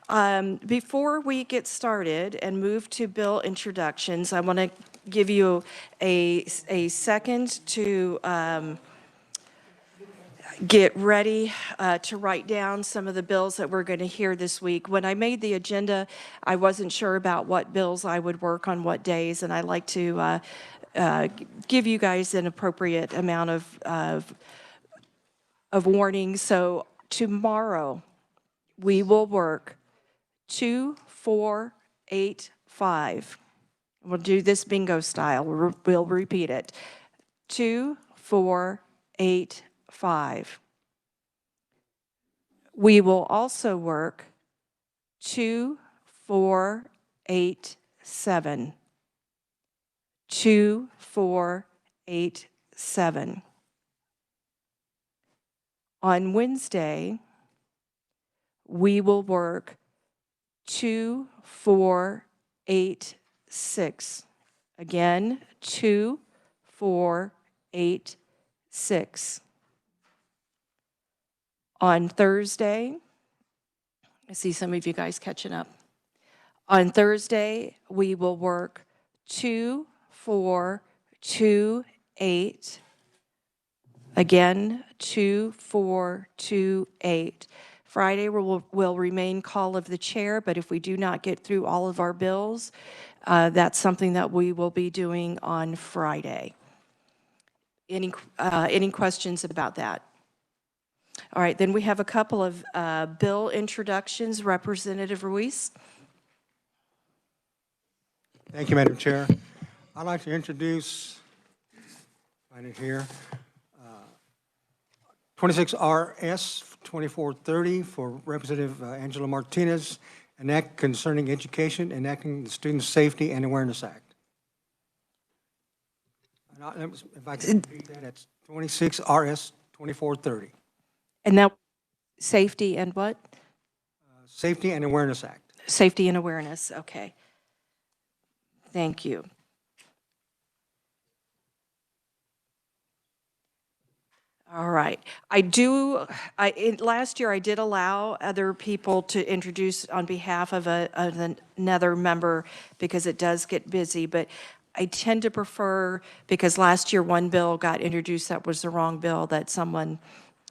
Before we get started and move to bill introductions, I want to give you a second to get ready to write down some of the bills that we're going to hear this week. When I made the agenda, I wasn't sure about what bills I would work on what days, and I like to give you guys an appropriate amount of warning. So tomorrow, we will work 2, 4, 8, 5. We'll do this bingo style. We'll repeat it. 2, 4, 8, 5. We will also work 2, 4, 8, 7. 2, 4, 8, 7. On Wednesday, we will work 2, 4, 8, 6. Again, 2, 4, 8, 6. On Thursday, I see some of you guys catching up. On Thursday, we will work 2, 4, 2, 8. Again, 2, 4, 2, 8. Friday will remain call of the chair, but if we do not get through all of our bills, that's something that we will be doing on Friday. Any questions about that? All right, then we have a couple of bill introductions. Representative Ruiz. Thank you, Madam Chair. I'd like to introduce, find it here, 26 RS 2430 for Representative Angela Martinez, an act concerning education, enacting the Student Safety and Awareness Act. And if I can repeat that, it's 26 RS 2430. And now, safety and what? Safety and Awareness Act. Safety and awareness, okay. Thank you. All right. Last year I did allow other people to introduce on behalf of another member because it does get busy, but I tend to prefer, because last year one bill got introduced that was the wrong bill, that someone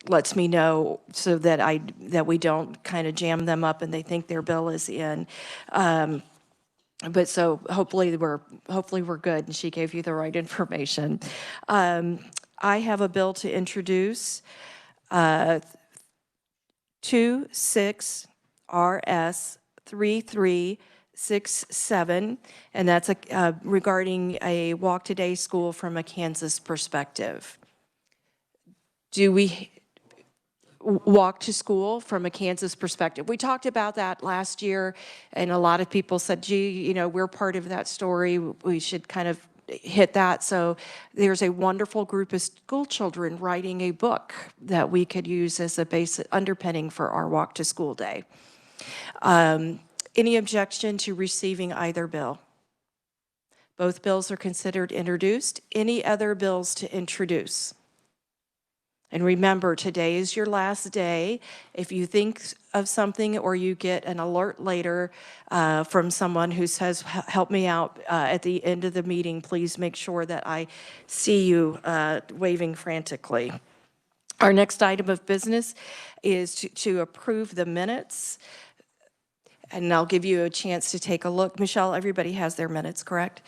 lets me know so that we don't kind of jam them up and they think their bill is in. But so hopefully we're good, and she gave you the right information. I have a bill to introduce, 26 RS 3367, and that's regarding a Walk Today school from a Kansas perspective. Do we walk to school from a Kansas perspective? We talked about that last year, and a lot of people said, gee, you know, we're part of that story. We should kind of hit that. So there's a wonderful group of school children writing a book that we could use as a basic underpinning for our Walk to School Day. Any objection to receiving either bill? Both bills are considered introduced. Any other bills to introduce? And remember, today is your last day. If you think of something or you get an alert later from someone who says, help me out at the end of the meeting, please make sure that I see you waving frantically. Our next item of business is to approve the minutes. And I'll give you a chance to take a look. Michelle, everybody has their minutes, correct?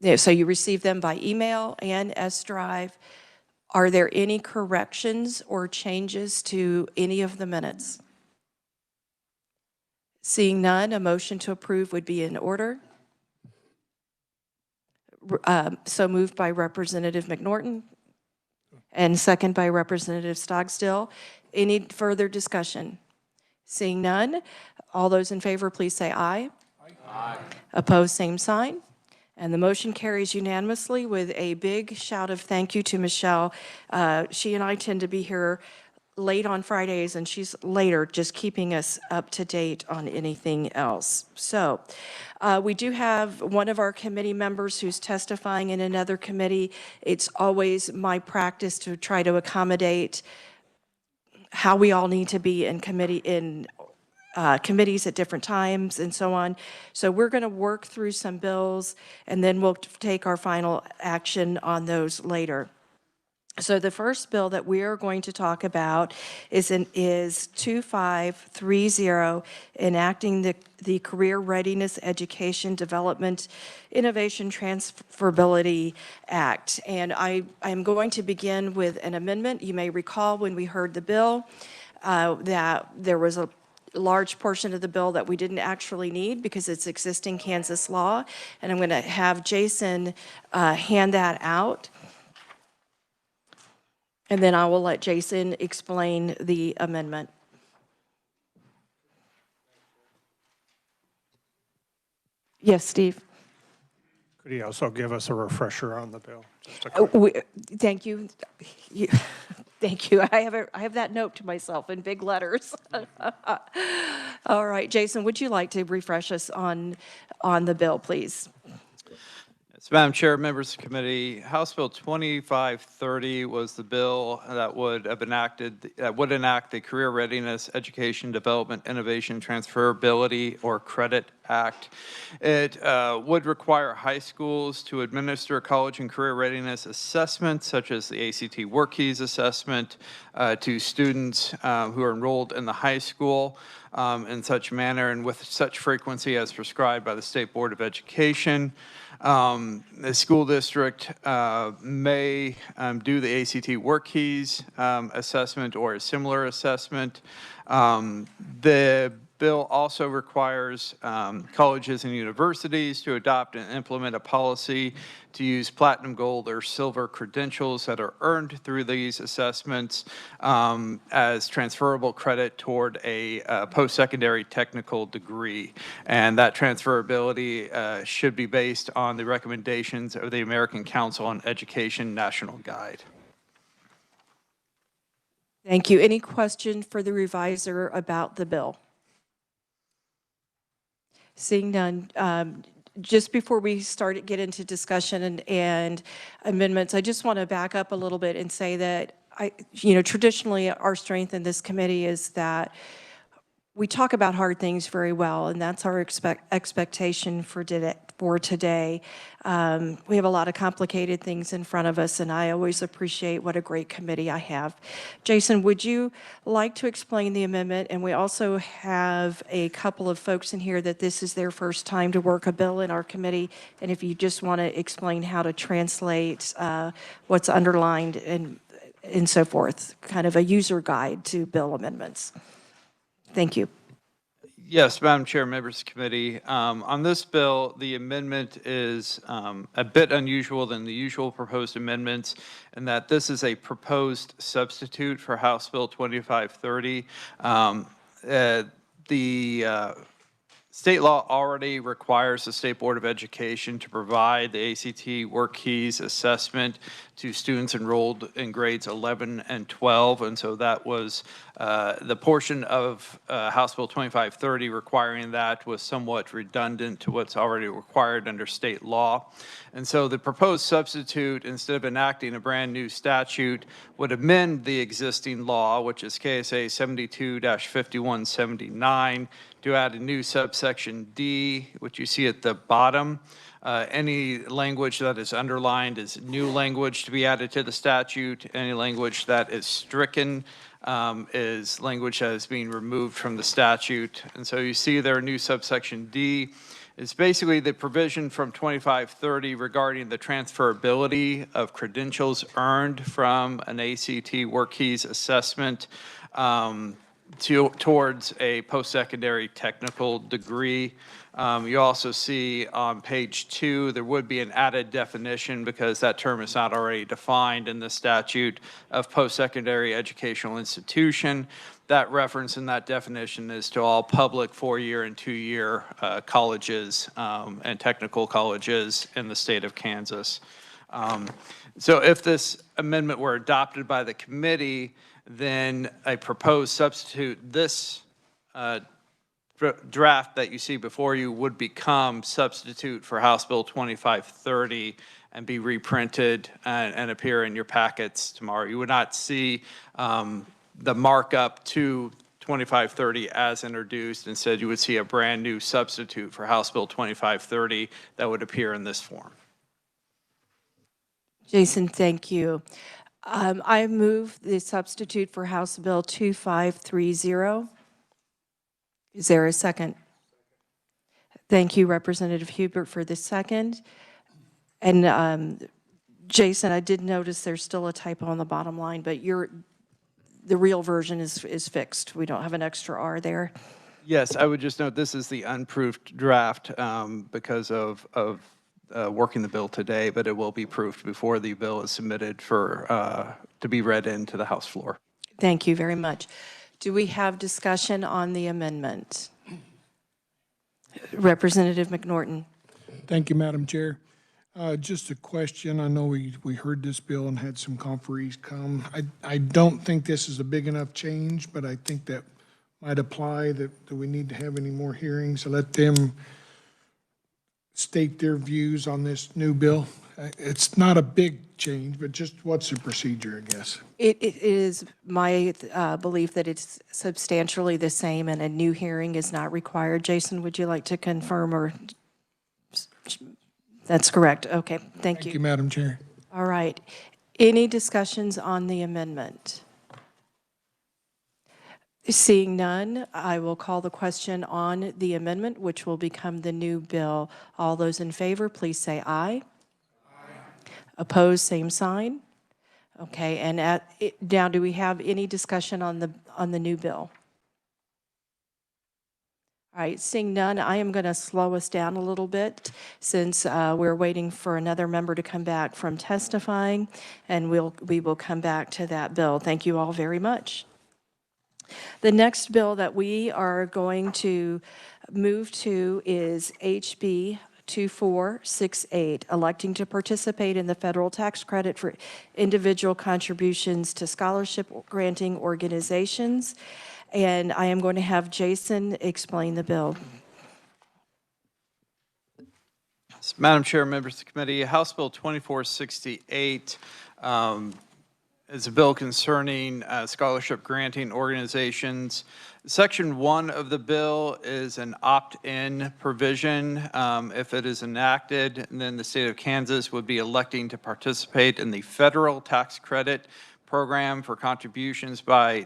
Yeah, so you receive them by email and S-Drive. Are there any corrections or changes to any of the minutes? Seeing none, a motion to approve would be in order. So moved by Representative McNorton and second by Representative Stogsdill. Any further discussion? Seeing none, all those in favor, please say aye. Aye. Opposed, same sign. And the motion carries unanimously with a big shout of thank you to Michelle. She and I tend to be here late on Fridays, and she's later just keeping us up to date on anything else. So we do have one of our committee members who's testifying in another committee. It's always my practice to try to accommodate how we all need to be in committees at different times and so on. So we're going to work through some bills, and then we'll take our final action on those later. So the first bill that we are going to talk about is 2530, enacting the Career Readiness Education Development Innovation Transferability Act. And I'm going to begin with an amendment. You may recall when we heard the bill that there was a large portion of the bill that we didn't actually need because it's existing Kansas law. And I'm going to have Jason hand that out. And then I will let Jason explain the amendment. Yes, Steve? Could he also give us a refresher on the bill? Just a quick- Thank you. Thank you. I have that note to myself in big letters. All right, Jason, would you like to refresh us on the bill, please? Yes, Madam Chair, members of the committee, House Bill 2530 was the bill that would have enacted, that would enact the Career Readiness Education Development Innovation Transferability or Credit Act. It would require high schools to administer college and career readiness assessments, such as the ACT WorkKeys assessment, to students who are enrolled in the high school in such manner and with such frequency as prescribed by the State Board of Education. The school district may do the ACT WorkKeys assessment or a similar assessment. The bill also requires colleges and universities to adopt and implement a policy to use platinum, gold, or silver credentials that are earned through these assessments as transferable credit toward a post-secondary technical degree. And that transferability should be based on the recommendations of the American Council on Education National Guide. Thank you. Any question for the reviser about the bill? Seeing none, just before we get into discussion and amendments, I just want to back up a little bit and say that traditionally our strength in this committee is that we talk about hard things very well, and that's our expectation for today. We have a lot of complicated things in front of us, and I always appreciate what a great committee I have. Jason, would you like to explain the amendment? And we also have a couple of folks in here that this is their first time to work a bill in our committee, and if you just want to explain how to translate what's underlined and so forth, kind of a user guide to bill amendments. Thank you. Yes, Madam Chair, members of the committee. On this bill, the amendment is a bit unusual than the usual proposed amendments in that this is a proposed substitute for House Bill 2530. The state law already requires the State Board of Education to provide the ACT WorkKeys assessment to students enrolled in grades 11 and 12, and so that was the portion of House Bill 2530 requiring that was somewhat redundant to what's already required under state law. And so the proposed substitute, instead of enacting a brand new statute, would amend the existing law, which is KSA 72-5179, to add a new subsection D, which you see at the bottom. Any language that is underlined is new language to be added to the statute. Any language that is stricken is language that is being removed from the statute. And so you see there, new subsection D is basically the provision from 2530 regarding the transferability of credentials earned from an ACT WorkKeys assessment towards a post-secondary technical degree. You also see on page 2, there would be an added definition because that term is not already defined in the statute of post-secondary educational institution. That reference in that definition is to all public 4-year and 2-year colleges and technical colleges in the state of Kansas. So if this amendment were adopted by the committee, then a proposed substitute, this draft that you see before you would become substitute for House Bill 2530 and be reprinted and appear in your packets tomorrow. You would not see the markup to 2530 as introduced. Instead, you would see a brand new substitute for House Bill 2530 that would appear in this form. Jason, thank you. I move the substitute for House Bill 2530. Is there a second? Thank you, Representative Hubert, for the second. And Jason, I did notice there's still a typo on the bottom line, but the real version is fixed. We don't have an extra R there. Yes, I would just note this is the unproofed draft because of working the bill today, but it will be proofed before the bill is submitted for to be read into the House floor. Thank you very much. Do we have discussion on the amendment? Representative McNorton. Thank you, Madam Chair. Just a question. I know we heard this bill and had some conferees come. I don't think this is a big enough change, but I think that might apply that we need to have any more hearings to let them state their views on this new bill. It's not a big change, but just what's the procedure, I guess? It is my belief that it's substantially the same and a new hearing is not required. Jason, would you like to confirm or? That's correct. Okay, thank you. Thank you, Madam Chair. All right. Any discussions on the amendment? Seeing none, I will call the question on the amendment, which will become the new bill. All those in favor, please say aye. Aye. Opposed, same sign. Okay, and now do we have any discussion on the new bill? All right, seeing none, I am going to slow us down a little bit since we're waiting for another member to come back from testifying, and we will come back to that bill. Thank you all very much. The next bill that we are going to move to is HB 2468, electing to participate in the federal tax credit for individual contributions to scholarship granting organizations. And I am going to have Jason explain the bill. Madam Chair, members of the committee, House Bill 2468 is a bill concerning scholarship granting organizations. Section 1 of the bill is an opt-in provision. If it is enacted, then the state of Kansas would be electing to participate in the federal tax credit program for contributions by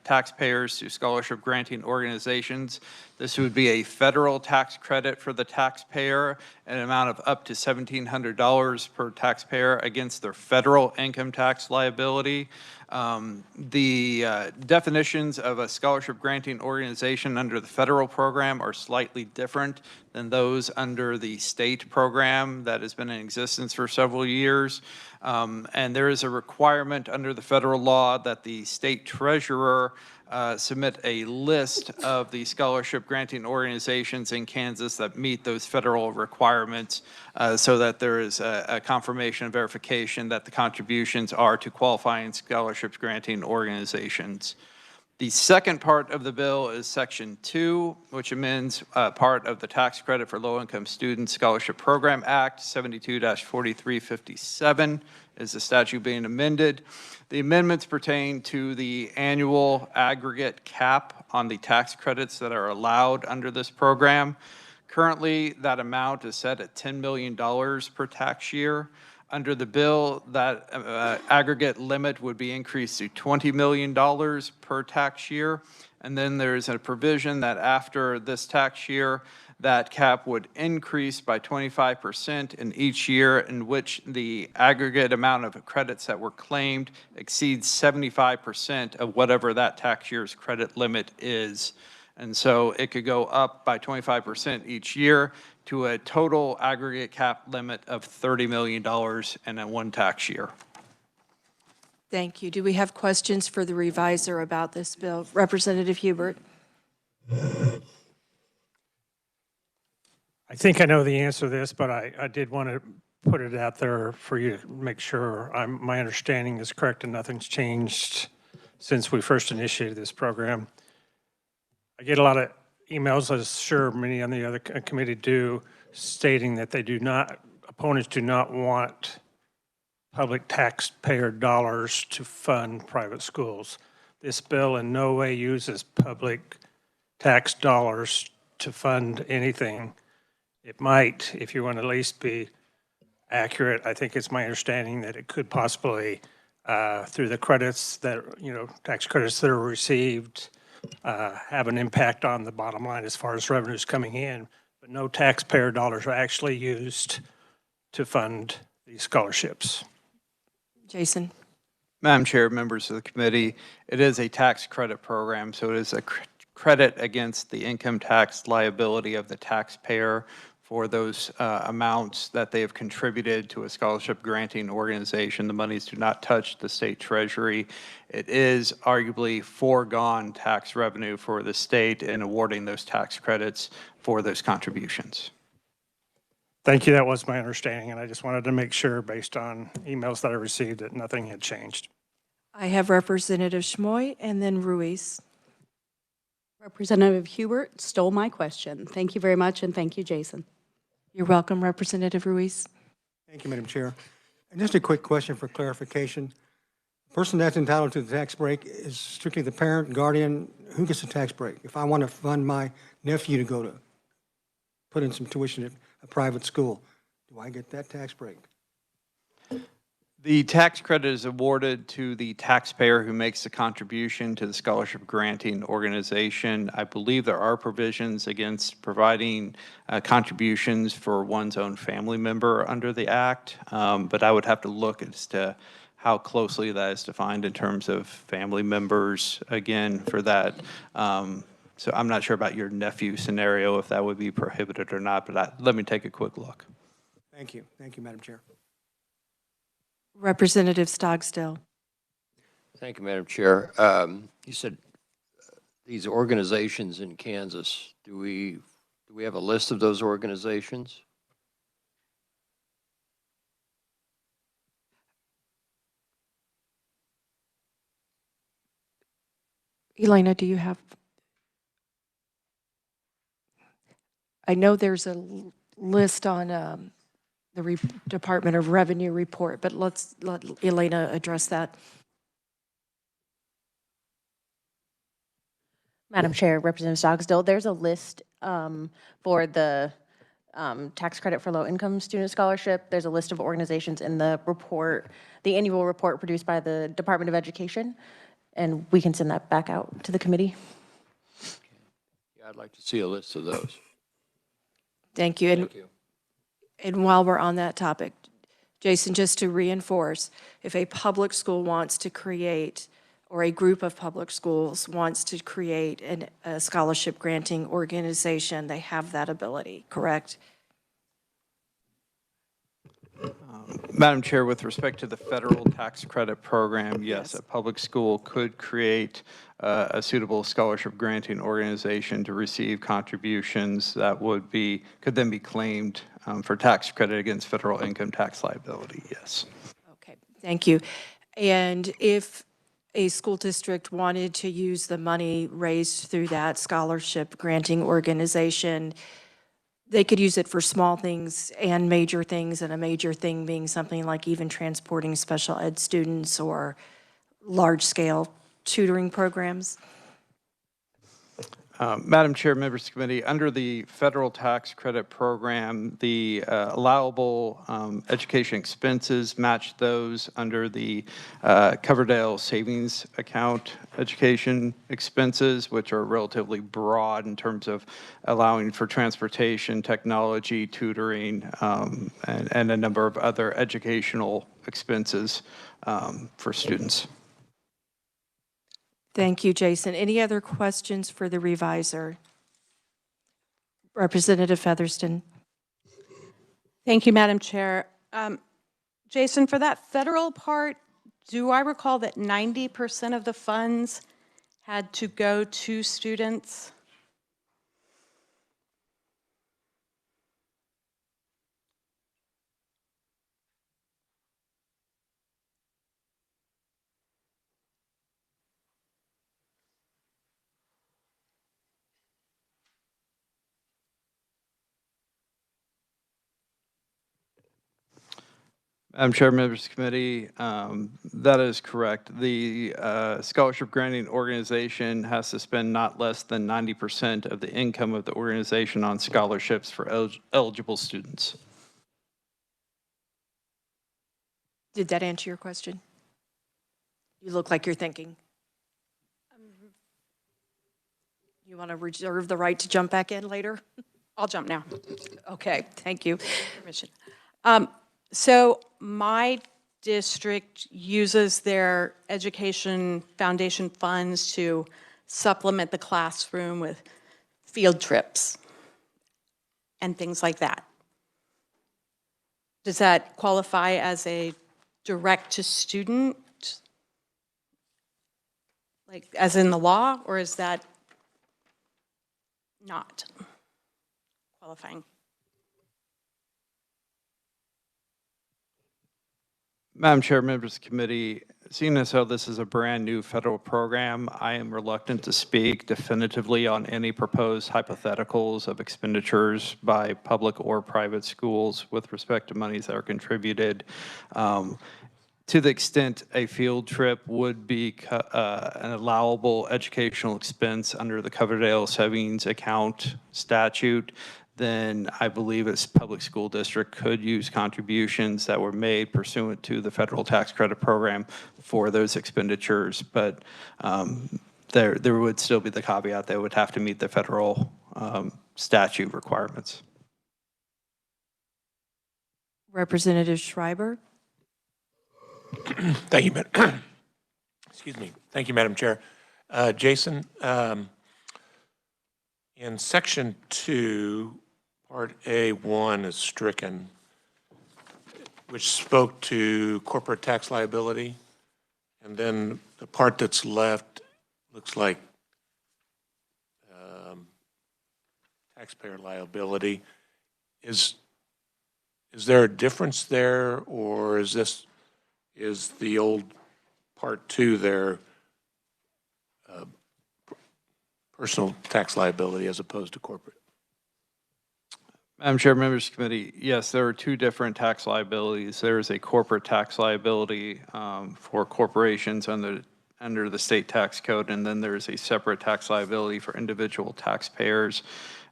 taxpayers to scholarship granting organizations. This would be a federal tax credit for the taxpayer, an amount of up to $1,700 per taxpayer against their federal income tax liability. The definitions of a scholarship granting organization under the federal program are slightly different than those under the state program that has been in existence for several years. And there is a requirement under the federal law that the state treasurer submit a list of the scholarship granting organizations in Kansas that meet those federal requirements so that there is a confirmation and verification that the contributions are to qualifying scholarship granting organizations. The second part of the bill is Section 2, which amends part of the Tax Credit for Low-Income Students Scholarship Program Act, 72-4357 is the statute being amended. The amendments pertain to the annual aggregate cap on the tax credits that are allowed under this program. Currently, that amount is set at $10 million per tax year. Under the bill, that aggregate limit would be increased to $20 million per tax year. And then there's a provision that after this tax year, that cap would increase by 25% in each year in which the aggregate amount of credits that were claimed exceeds 75% of whatever that tax year's credit limit is. And so it could go up by 25% each year to a total aggregate cap limit of $30 million in a one tax year. Thank you. Do we have questions for the reviser about this bill? Representative Hubert. I think I know the answer to this, but I did want to put it out there for you to make sure my understanding is correct and nothing's changed since we first initiated this program. I get a lot of emails, as sure many on the other committee do, stating that opponents do not want public taxpayer dollars to fund private schools. this bill in no way uses public tax dollars to fund anything. It might, if you want to at least be accurate, I think it's my understanding that it could possibly, through the credits that, tax credits that are received, have an impact on the bottom line as far as revenues coming in, but no taxpayer dollars are actually used to fund these scholarships. Jason? Madam Chair, members of the committee, it is a tax credit program, so it is a credit against the income tax liability of the taxpayer for those amounts that they have contributed to a scholarship granting organization. The monies do not touch the state treasury. It is arguably foregone tax revenue for the state in awarding those tax credits for those contributions. Thank you. That was my understanding, and I just wanted to make sure, based on emails that I received, that nothing had changed. I have Representative Schmoy and then Ruiz. Representative Hubert stole my question. Thank you very much, and thank you, Jason. You're welcome, Representative Ruiz. Thank you, Madam Chair. And just a quick question for clarification. The person that's entitled to the tax break is strictly the parent, guardian. Who gets the tax break? If I want to fund my nephew to go to put in some tuition at a private school, do I get that tax break? The tax credit is awarded to the taxpayer who makes the contribution to the scholarship granting organization. I believe there are provisions against providing contributions for one's own family member under the Act, but I would have to look as to how closely that is defined in terms of family members, again, for that. So I'm not sure about your nephew scenario, if that would be prohibited or not, but let me take a quick look. Thank you. Thank you, Madam Chair. Representative Stogsdill. Thank you, Madam Chair. You said these organizations in Kansas, do we have a list of those organizations? Elena, do you have? I know there's a list on the Department of Revenue report, but let Elena address that. Madam Chair, Representative Stogsdill, there's a list for the tax credit for low-income student scholarship. There's a list of organizations in the report, the annual report produced by the Department of Education, and we can send that back out to the committee. Yeah, I'd like to see a list of those. Thank you. Thank you. And while we're on that topic, Jason, just to reinforce, if a public school wants to create, or a group of public schools wants to create a scholarship granting organization, they have that ability, correct? Madam Chair, with respect to the federal tax credit program, yes, Yes. a public school could create a suitable scholarship granting organization to receive contributions that could then be claimed for tax credit against federal income tax liability, yes. Okay, thank you. And if a school district wanted to use the money raised through that scholarship granting organization, they could use it for small things and major things, and a major thing being something like even transporting special ed students or large-scale tutoring programs. Madam Chair, members of the committee, under the federal tax credit program, the allowable education expenses match those under the Coverdale Savings Account education expenses, which are relatively broad in terms of allowing for transportation, technology, tutoring, and a number of other educational expenses for students. Thank you, Jason. Any other questions for the reviser? Representative Featherston. Thank you, Madam Chair. Jason, for that federal part, do I recall that 90% of the funds had to go to students? Madam Chair, members of the committee, that is correct. The scholarship granting organization has to spend not less than 90% of the income of the organization on scholarships for eligible students. Did that answer your question? You look like you're thinking. You want to reserve the right to jump back in later? I'll jump now. Okay, thank you. Permission. So my district uses their education foundation funds to supplement the classroom with field trips and things like that. Does that qualify as a direct-to-student, like as in the law, or is that not qualifying? Madam Chair, members of the committee, seeing as how this is a brand-new federal program, I am reluctant to speak definitively on any proposed hypotheticals of expenditures by public or private schools with respect to monies that are contributed. To the extent a field trip would be an allowable educational expense under the Coverdale Savings Account statute, then I believe its public school district could use contributions that were made pursuant to the federal tax credit program for those expenditures. But there would still be the caveat that it would have to meet the federal statute requirements. Representative Schreiber? Thank you, excuse me. Thank you, Madam Chair. Jason, in Section 2, Part A1 is stricken, which spoke to corporate tax liability, and then the part that's left looks like taxpayer liability. Is there a difference there, or is the old Part 2 there personal tax liability as opposed to corporate? Madam Chair, members of the committee, yes, there are two different tax liabilities. There is a corporate tax liability for corporations under the state tax code, and then there is a separate tax liability for individual taxpayers.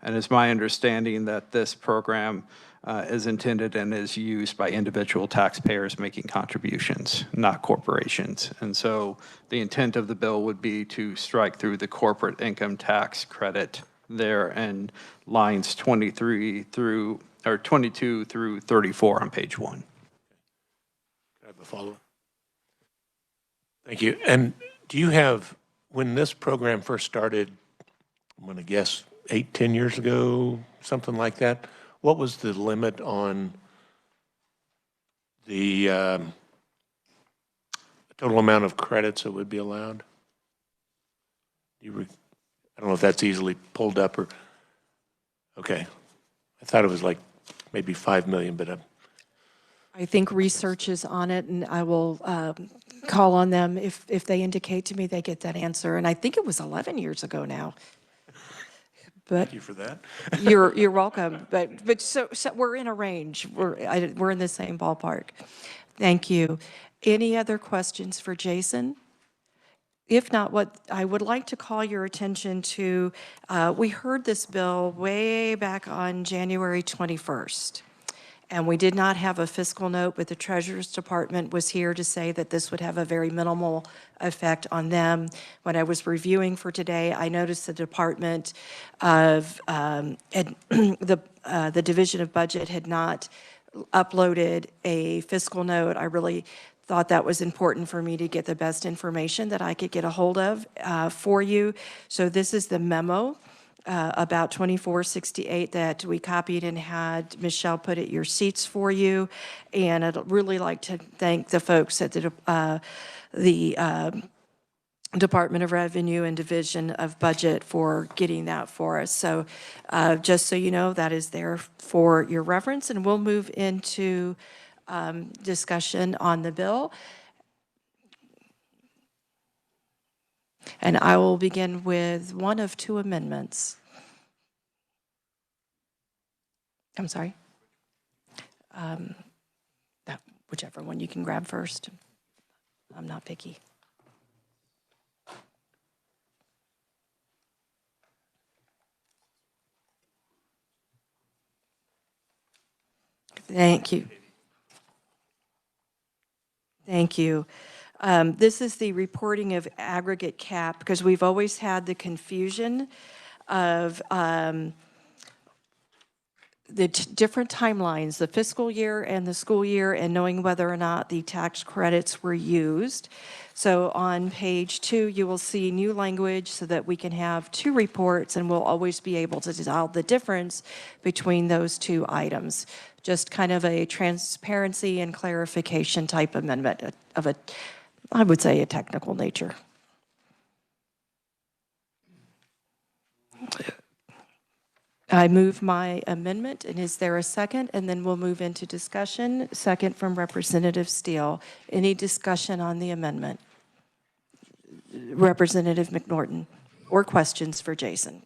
And it's my understanding that this program is intended and is used by individual taxpayers making contributions, not corporations. And so the intent of the bill would be to strike through the corporate income tax credit there and lines 22 through 34 on page 1. Can I have a follow-up? Thank you. And do you have, when this program first started, I'm going to guess 8-10 years ago, something like that, what was the limit on the total amount of credits that would be allowed? I don't know if that's easily pulled up or, okay. I thought it was like maybe 5 million, but I think research is on it, and I will call on them if they indicate to me they get that answer. And I think it was 11 years ago now. But thank you for that. you're welcome. But so we're in a range. We're in the same ballpark. Thank you. Any other questions for Jason? If not, what I would like to call your attention to, we heard this bill way back on January 21st. And we did not have a fiscal note, but the Treasurer's Department was here to say that this would have a very minimal effect on them. When I was reviewing for today, I noticed the Department of, the Division of Budget had not uploaded a fiscal note. I really thought that was important for me to get the best information that I could get a hold of for you. So this is the memo about 2468 that we copied and had Michelle put at your seats for you. And I'd really like to thank the folks at the Department of Revenue and Division of Budget for getting that for us. So just so you know, that is there for your reference, and we'll move into discussion on the bill. And I will begin with one of two amendments. I'm sorry. whichever one you can grab first. I'm not picky. Thank you. Thank you. This is the reporting of aggregate cap, because we've always had the confusion of the different timelines, the fiscal year and the school year, and knowing whether or not the tax credits were used. So on page 2, you will see new language so that we can have 2 reports, and we'll always be able to tell the difference between those 2 items. Just kind of a transparency and clarification type amendment of a, I would say, a technical nature. I move my amendment, and is there a second? And then we'll move into discussion. Second from Representative Steele. Any discussion on the amendment? Representative McNorton, or questions for Jason?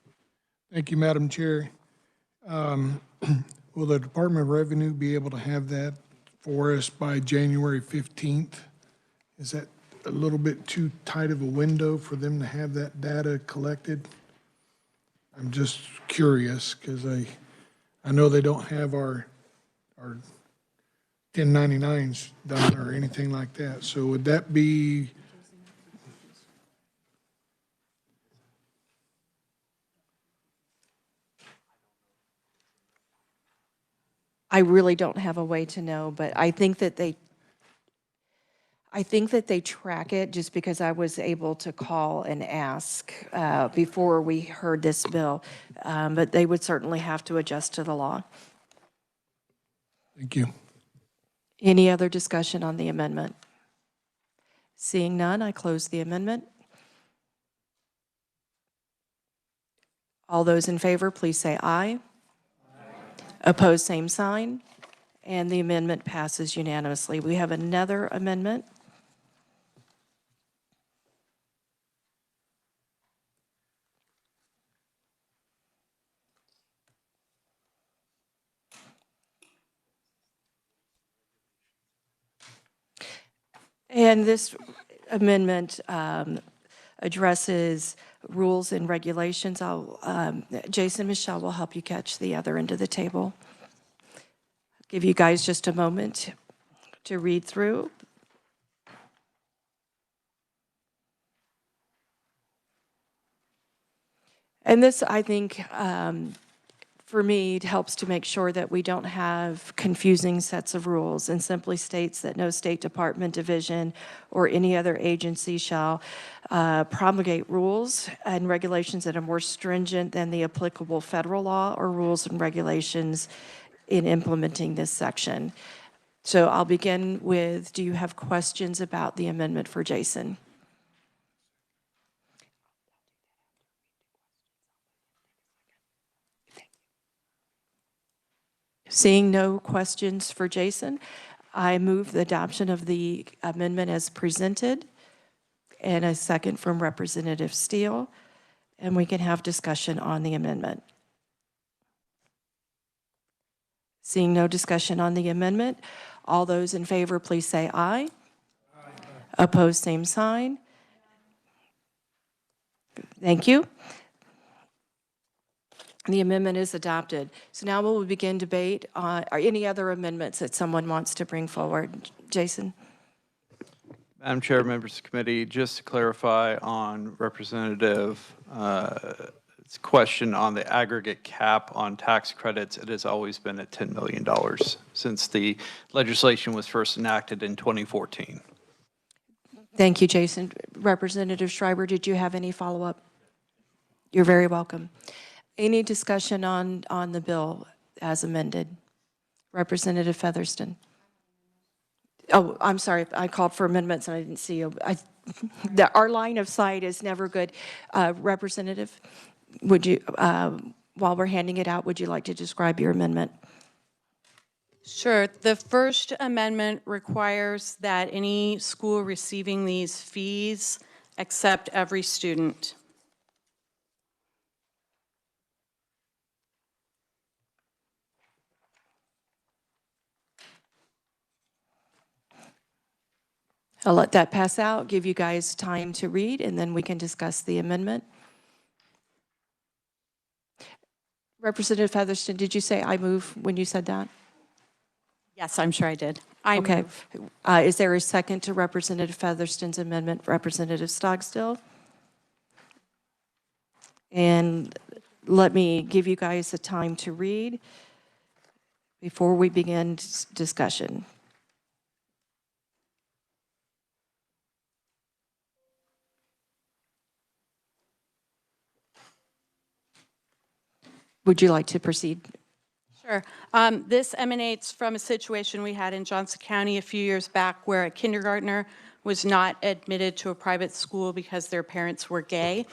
Thank you, Madam Chair. Will the Department of Revenue be able to have that for us by January 15th? Is that a little bit too tight of a window for them to have that data collected? I'm just curious, because I know they don't have our 1099s done or anything like that. So would that be, I really don't have a way to know, but I think that they track it, just because I was able to call and ask before we heard this bill. But they would certainly have to adjust to the law. thank you. Any other discussion on the amendment? Seeing none, I close the amendment. All those in favor, please say aye. Opposed, same sign. And the amendment passes unanimously. We have another amendment. And this amendment addresses rules and regulations. Jason, Michelle will help you catch the other end of the table. Give you guys just a moment to read through. And this, I think, for me, it helps to make sure that we don't have confusing sets of rules, and simply states that no state department, division, or any other agency shall promulgate rules and regulations that are more stringent than the applicable federal law or rules and regulations in implementing this section. So I'll begin with, do you have questions about the amendment for Jason? Seeing no questions for Jason, I move the adoption of the amendment as presented, and a second from Representative Steele, and we can have discussion on the amendment. Seeing no discussion on the amendment, all those in favor, please say aye. Aye. Opposed, same sign. Thank you. The amendment is adopted. So now we'll begin debate on any other amendments that someone wants to bring forward. Jason? Madam Chair, members of the committee, just to clarify on Representative question on the aggregate cap on tax credits, it has always been at $10 million since the legislation was first enacted in 2014. Thank you, Jason. Representative Schreiber, did you have any follow-up? You're very welcome. Any discussion on the bill as amended? Representative Featherston? Oh, I'm sorry, I called for amendments and I didn't see you. Our line of sight is never good. Representative, would you, while we're handing it out, would you like to describe your amendment? Sure. The first amendment requires that any school receiving these fees accept every student. I'll let that pass out, give you guys time to read, and then we can discuss the amendment. Representative Featherston, did you say I move when you said that? Yes, I'm sure I did. I Okay. move. Is there a second to Representative Featherston's amendment? Representative Stockstill? And let me give you guys a time to read before we begin discussion. Would you like to proceed? Sure. This emanates from a situation we had in Johnson County a few years back where a kindergartner was not admitted to a private school because their parents were gay.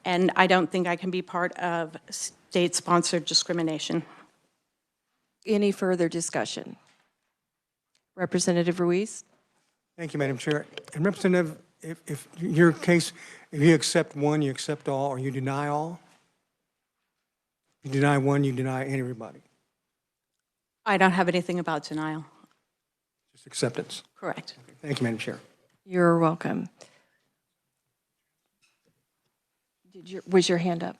And I don't think I can be part of state-sponsored discrimination. Any further discussion? Representative Ruiz? Thank you, Madam Chair. And Representative, if your case, if you accept one, you accept all, or you deny all? You deny one, you deny everybody. I don't have anything about denial. Just acceptance. Correct. Thank you, Madam Chair. You're welcome. Was your hand up?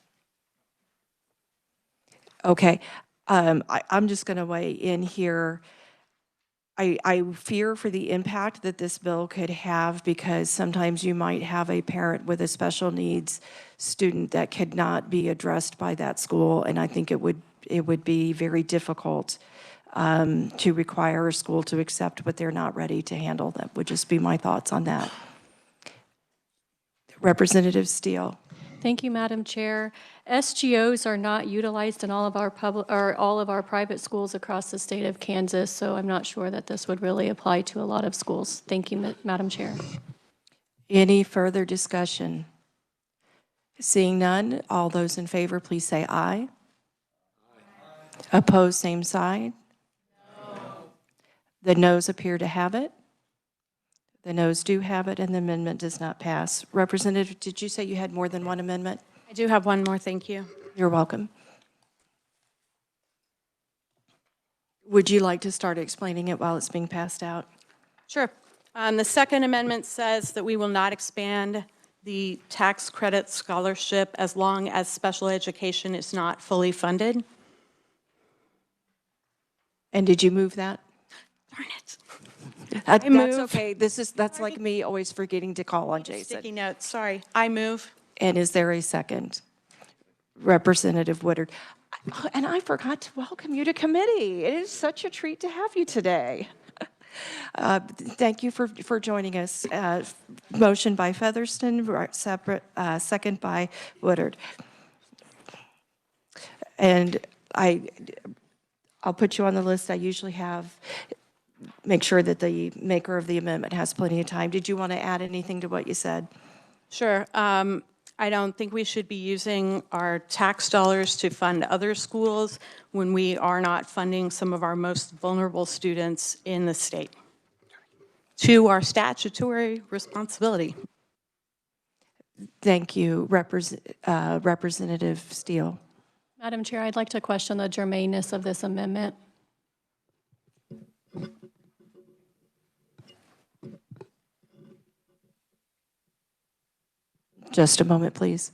Okay. I'm just going to weigh in here. I fear for the impact that this bill could have because sometimes you might have a parent with a special needs student that could not be addressed by that school, and I think it would be very difficult to require a school to accept what they're not ready to handle. That would just be my thoughts on that. Representative Steele. Thank you, Madam Chair. SGOs are not utilized in all of our private schools across the state of Kansas, so I'm not sure that this would really apply to a lot of schools. Thank you, Madam Chair. Any further discussion? Seeing none, all those in favor, please say aye. Opposed, same side. The noes appear to have it. The noes do have it, and the amendment does not pass. Representative, did you say you had more than one amendment? I do have one more, thank you. You're welcome. Would you like to start explaining it while it's being passed out? Sure. The second amendment says that we will not expand the tax credit scholarship as long as special education is not fully funded. And did you move that? Darn it. That's move. okay. That's like me always forgetting to call on Sticky Jason. notes, sorry. I move. And is there a second? Representative Woodard. And I forgot to welcome you to committee. It is such a treat to have you today. Thank you for joining us. Motion by Featherston, separate, second by Woodard. And I'll put you on the list I usually have. Make sure that the maker of the amendment has plenty of time. Did you want to add anything to what you said? Sure. I don't think we should be using our tax dollars to fund other schools when we are not funding some of our most vulnerable students in the state to our statutory responsibility. Thank you, Representative Steele. Madam Chair, I'd like to question the germaneness of this amendment. Just a moment, please.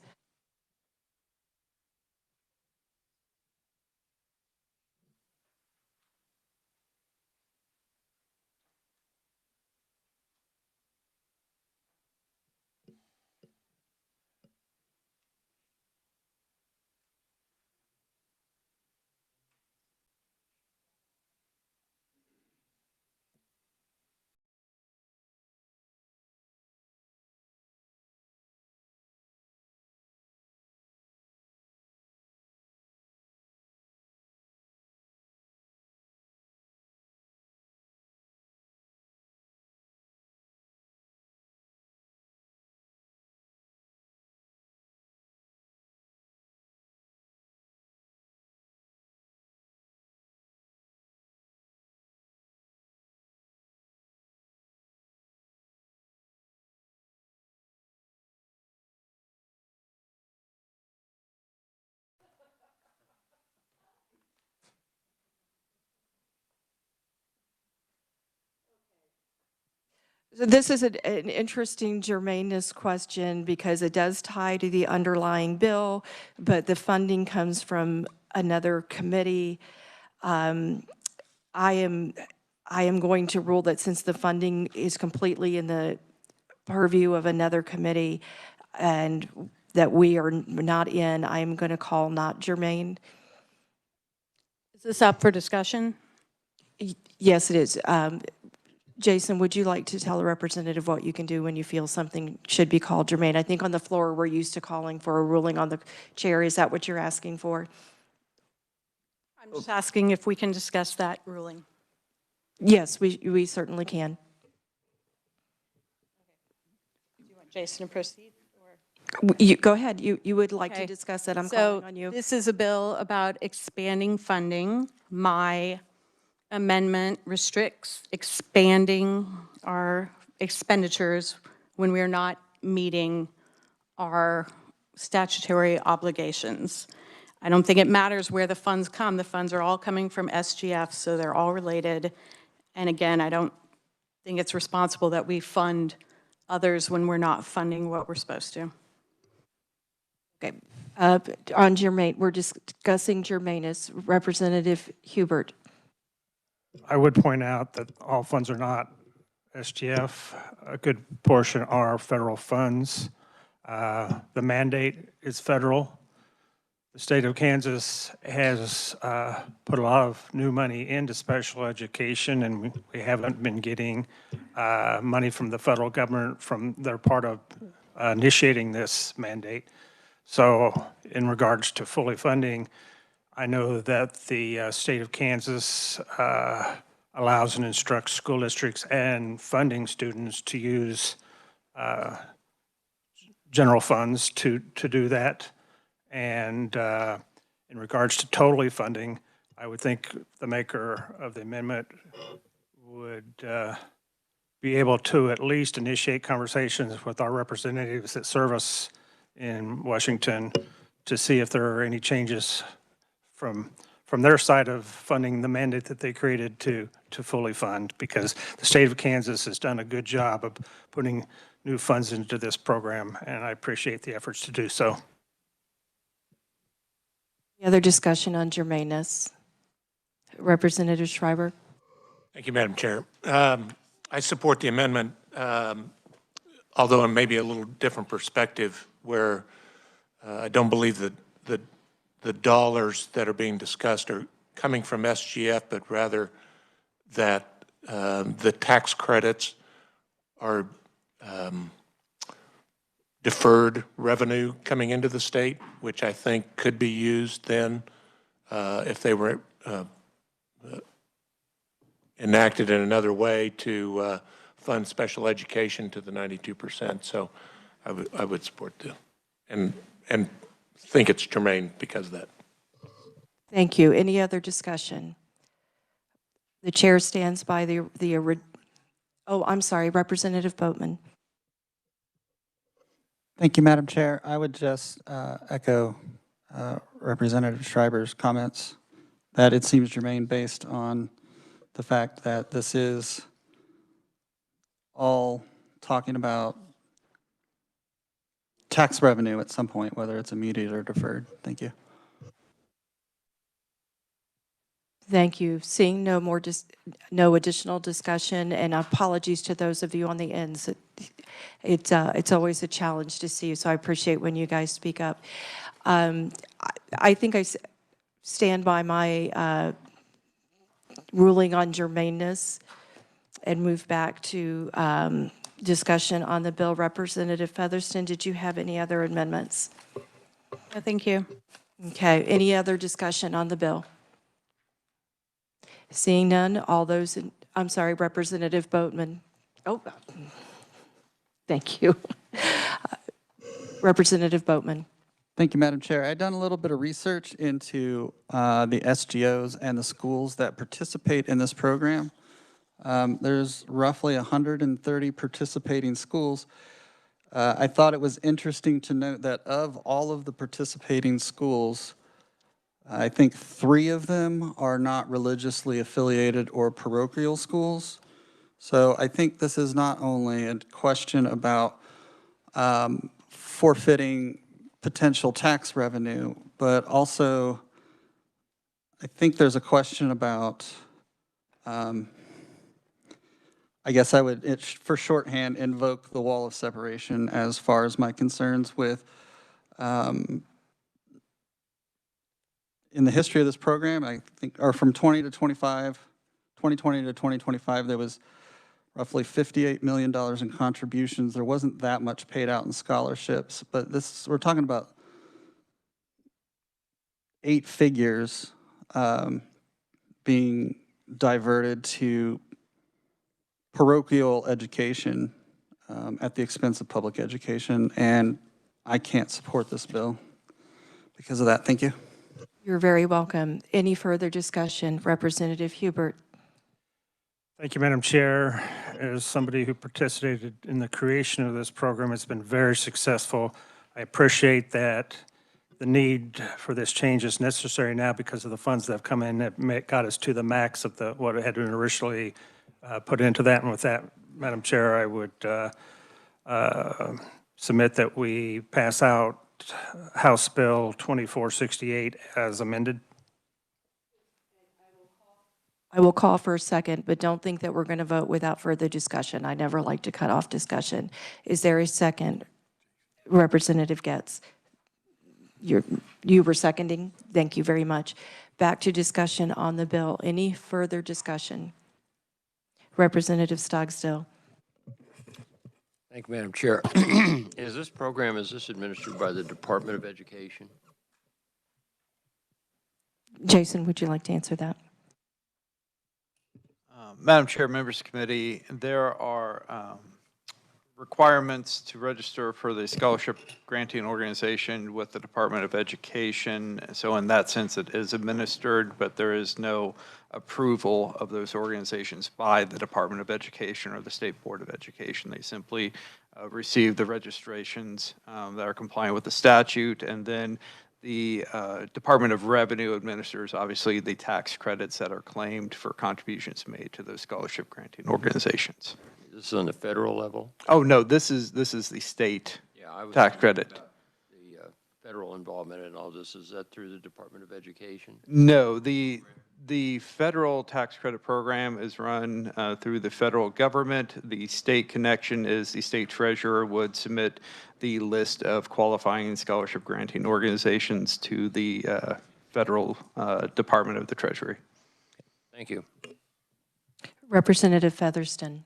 So this is an interesting germaneness question because it does tie to the underlying bill, but the funding comes from another committee. I am going to rule that since the funding is completely in the purview of another committee and that we are not in, I am going to call not germane. Is this up for discussion? Yes, it is. Jason, would you like to tell the representative what you can do when you feel something should be called germane? I think on the floor, we're used to calling for a ruling on the chair. Is that what you're asking for? I'm just asking if we can discuss that ruling. Yes, we certainly can. Do you want Jason to proceed? You, go ahead. You would like to Okay. discuss it. I'm So calling on you. this is a bill about expanding funding. My amendment restricts expanding our expenditures when we're not meeting our statutory obligations. I don't think it matters where the funds come. The funds are all coming from SGF, so they're all related. And again, I don't think it's responsible that we fund others when we're not funding what we're supposed to. Okay. On germane, we're discussing germaneness. Representative Hubert. I would point out that all funds are not SGF. A good portion are federal funds. The mandate is federal. The state of Kansas has put a lot of new money into special education, and we haven't been getting money from the federal government from their part of initiating this mandate. So in regards to fully funding, I know that the state of Kansas allows and instructs school districts and funding students to use general funds to do that. And in regards to totally funding, I would think the maker of the amendment would be able to at least initiate conversations with our representatives that serve us in Washington to see if there are any changes from their side of funding the mandate that they created to fully fund, because the state of Kansas has done a good job of putting new funds into this program, and I appreciate the efforts to do so. Any other discussion on germaneness? Representative Schreiber. Thank you, Madam Chair. I support the amendment, although in maybe a little different perspective, where I don't believe that the dollars that are being discussed are coming from SGF, but rather that the tax credits are deferred revenue coming into the state, which I think could be used then if they were enacted in another way to fund special education to the 92%. So I would support the, and think it's germane because of that. Thank you. Any other discussion? The chair stands by oh, I'm sorry, Representative Boatman. Thank you, Madam Chair. I would just echo Representative Schreiber's comments that it seems germane based on the fact that this is all talking about tax revenue at some point, whether it's immediate or deferred. Thank you. Thank you. Seeing no additional discussion, and apologies to those of you on the ends. It's always a challenge to see you, so I appreciate when you guys speak up. I think I stand by my ruling on germaneness and move back to discussion on the bill. Representative Featherston, did you have any other amendments? No, thank you. Okay. Any other discussion on the bill? Seeing none, all those I'm sorry, Representative Boatman. Oh, thank you. Representative Boatman. Thank you, Madam Chair. I've done a little bit of research into the SGOs and the schools that participate in this program. There's roughly 130 participating schools. I thought it was interesting to note that of all of the participating schools, I think 3 of them are not religiously affiliated or parochial schools. So I think this is not only a question about forfeiting potential tax revenue, but also I think there's a question about, I guess I would, for shorthand, invoke the wall of separation as far as my concerns with, in the history of this program, I think, or from 2020 to 2025, there was roughly $58 million in contributions. There wasn't that much paid out in scholarships, but this, we're talking about 8 figures being diverted to parochial education at the expense of public education, and I can't support this bill because of that. Thank you. You're very welcome. Any further discussion? Representative Hubert. Thank you, Madam Chair. As somebody who participated in the creation of this program, it's been very successful. I appreciate that the need for this change is necessary now because of the funds that have come in that got us to the max of what had been originally put into that. And with that, Madam Chair, I would submit that we pass out House Bill 2468 as amended. I will call for a second, but don't think that we're going to vote without further discussion. I never like to cut off discussion. Is there a second? Representative Getz. You were seconding? Thank you very much. Back to discussion on the bill. Any further discussion? Representative Stogsdill. Thank you, Madam Chair. Is this administered by the Department of Education? Jason, would you like to answer that? Madam Chair, members of the committee, there are requirements to register for the scholarship granting organization with the Department of Education. So in that sense, it is administered, but there is no approval of those organizations by the Department of Education or the State Board of Education. They simply receive the registrations that are compliant with the statute, and then the Department of Revenue administers, obviously, the tax credits that are claimed for contributions made to those scholarship granting organizations. This is on the federal level? Oh, no, this is the state tax credit. The federal involvement in all this, is that through the Department of Education? No, the federal tax credit program is run through the federal government. The state connection is the state treasurer would submit the list of qualifying scholarship granting organizations to the federal Department of the Treasury. Thank you. Representative Featherston.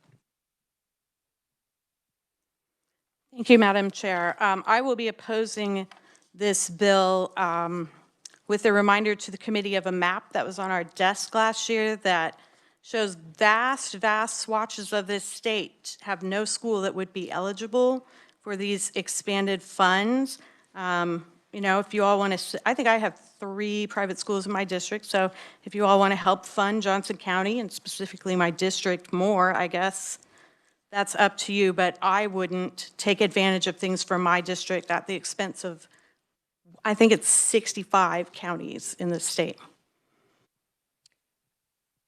Thank you, Madam Chair. I will be opposing this bill with a reminder to the committee of a map that was on our desk last year that shows vast, vast swatches of this state have no school that would be eligible for these expanded funds. You know, if you all want to, I think I have 3 private schools in my district, so if you all want to help fund Johnson County and specifically my district more, I guess that's up to you, but I wouldn't take advantage of things from my district at the expense of, I think it's 65 counties in the state.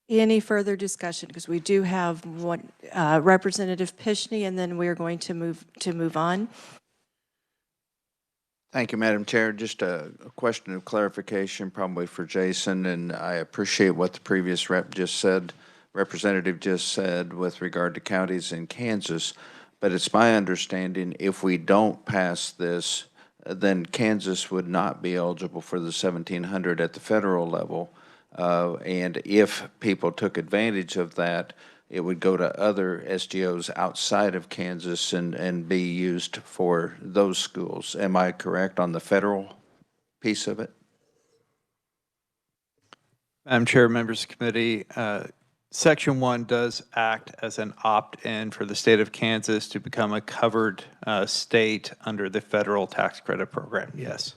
Any further discussion? Because we do have one Representative Pishney, and then we're going to move on. Thank you, Madam Chair. Just a question of clarification, probably for Jason, and I appreciate what the previous representative just said with regard to counties in Kansas, but it's my understanding if we don't pass this, then Kansas would not be eligible for the $1,700 at the federal level, and if people took advantage of that, it would go to other SGOs outside of Kansas and be used for those schools. Am I correct on the federal piece of it? Madam Chair, members of the committee, Section 1 does act as an opt-in for the state of Kansas to become a covered state under the federal tax credit program, yes.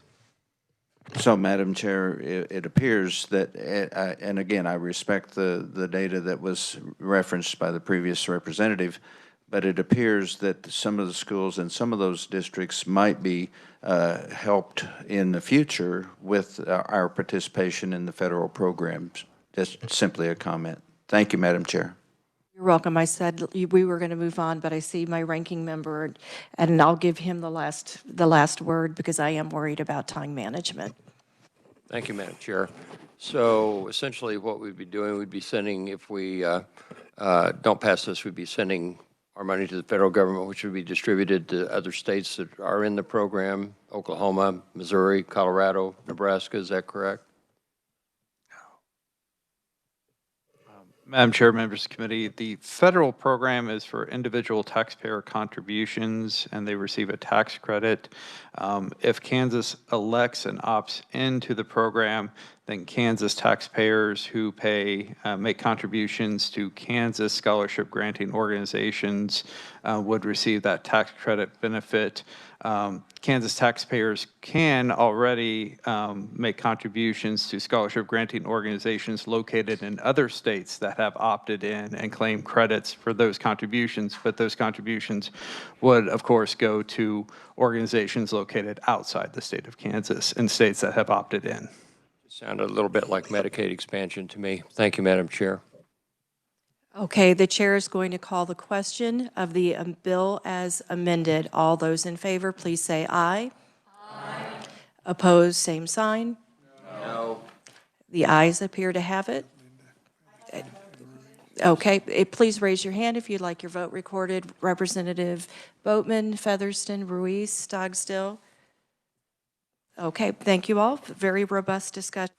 So, Madam Chair, it appears that, and again, I respect the data that was referenced by the previous representative, but it appears that some of the schools in some of those districts might be helped in the future with our participation in the federal programs. Just simply a comment. Thank you, Madam Chair. You're welcome. I said we were going to move on, but I see my ranking member, and I'll give him the last word because I am worried about time management. Thank you, Madam Chair. So essentially what we'd be doing, we'd be sending, if we don't pass this, we'd be sending our money to the federal government, which would be distributed to other states that are in the program, Oklahoma, Missouri, Colorado, Nebraska. Is that correct? Madam Chair, members of the committee, the federal program is for individual taxpayer contributions, and they receive a tax credit. If Kansas elects and opts into the program, then Kansas taxpayers who make contributions to Kansas scholarship granting organizations would receive that tax credit benefit. Kansas taxpayers can already make contributions to scholarship granting organizations located in other states that have opted in and claim credits for those contributions, but those contributions would, of course, go to organizations located outside the state of Kansas and states that have opted in. Sounded a little bit like Medicaid expansion to me. Thank you, Madam Chair. Okay, the chair is going to call the question of the bill as amended. All those in favor, please say aye. Aye. Opposed, same sign. No. The ayes appear to have it. Okay, please raise your hand if you'd like your vote recorded. Representative Boatman, Featherston, Ruiz, Stogsdill. Okay, thank you all. Very robust discussion.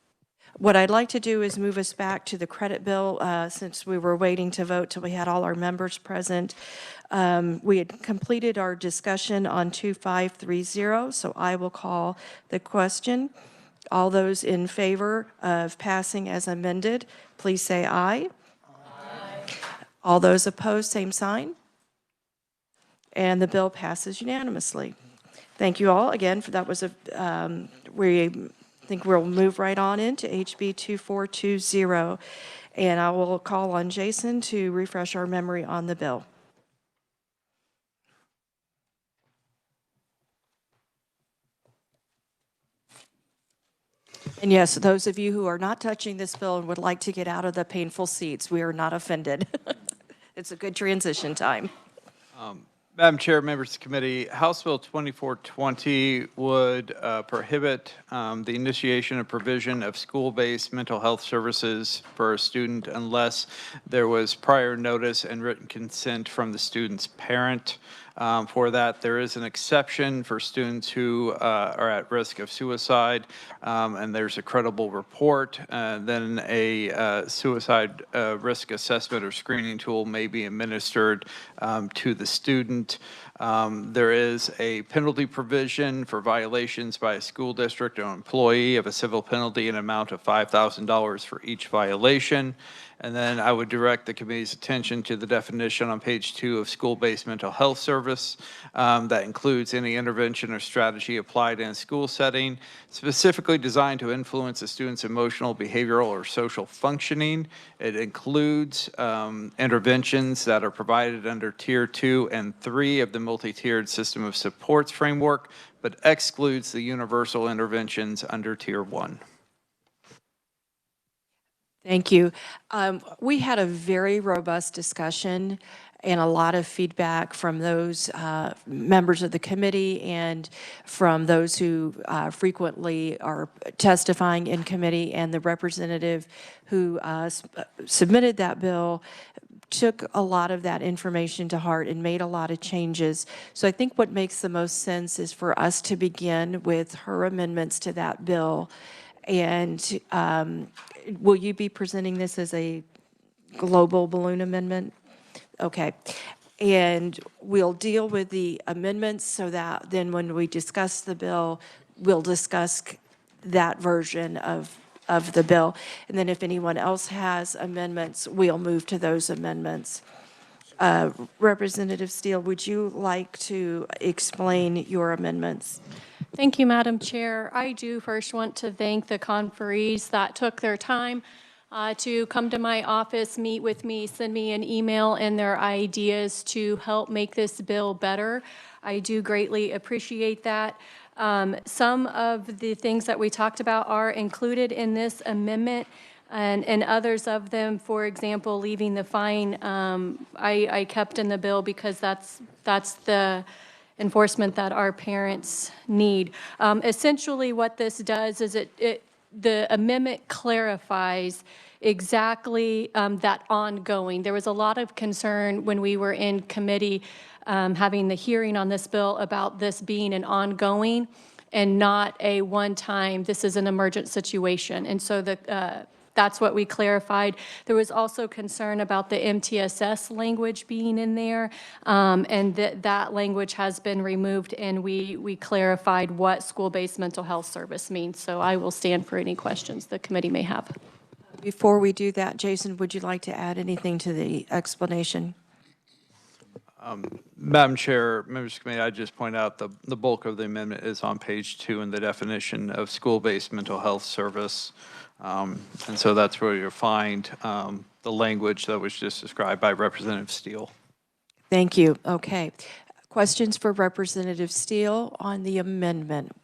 What I'd like to do is move us back to the credit bill since we were waiting to vote till we had all our members present. We had completed our discussion on 2530, so I will call the question. All those in favor of passing as amended, please say aye. Aye. All those opposed, same sign. And the bill passes unanimously. Thank you all again. That was I think we'll move right on into HB 2420, and I will call on Jason to refresh our memory on the bill. And yes, those of you who are not touching this bill and would like to get out of the painful seats, we are not offended. It's a good transition time. Madam Chair, members of the committee, House Bill 2420 would prohibit the initiation and provision of school-based mental health services for a student unless there was prior notice and written consent from the student's parent. For that, there is an exception for students who are at risk of suicide, and there's a credible report. Then a suicide risk assessment or screening tool may be administered to the student. There is a penalty provision for violations by a school district or employee of a civil penalty in an amount of $5,000 for each violation. And then I would direct the committee's attention to the definition on page 2 of school-based mental health service that includes any intervention or strategy applied in a school setting, specifically designed to influence a student's emotional, behavioral, or social functioning. It includes interventions that are provided under Tier 2 and 3 of the multi-tiered system of supports framework, but excludes the universal interventions under Tier 1. Thank you. We had a very robust discussion and a lot of feedback from those members of the committee and from those who frequently are testifying in committee, and the representative who submitted that bill took a lot of that information to heart and made a lot of changes. So I think what makes the most sense is for us to begin with her amendments to that bill. And will you be presenting this as a global balloon amendment? Okay. And we'll deal with the amendments so that then when we discuss the bill, we'll discuss that version of the bill. And then if anyone else has amendments, we'll move to those amendments. Representative Steele, would you like to explain your amendments? Thank you, Madam Chair. I do first want to thank the conferees that took their time to come to my office, meet with me, send me an email and their ideas to help make this bill better. I do greatly appreciate that. Some of the things that we talked about are included in this amendment. And others of them, for example, leaving the fine, I kept in the bill because that's the enforcement that our parents need. Essentially, what this does is the amendment clarifies exactly that ongoing. There was a lot of concern when we were in committee having the hearing on this bill about this being an ongoing and not a one-time, this is an emergent situation. And so that's what we clarified. There was also concern about the MTSS language being in there, and that language has been removed, and we clarified what school-based mental health service means. So I will stand for any questions the committee may have. Before we do that, Jason, would you like to add anything to the explanation? Madam Chair, members of the committee, I just point out the bulk of the amendment is on page 2 in the definition of school-based mental health service. And so that's where you'll find the language that was just described by Representative Steele. Thank you. Okay. Questions for Representative Steele on the amendment?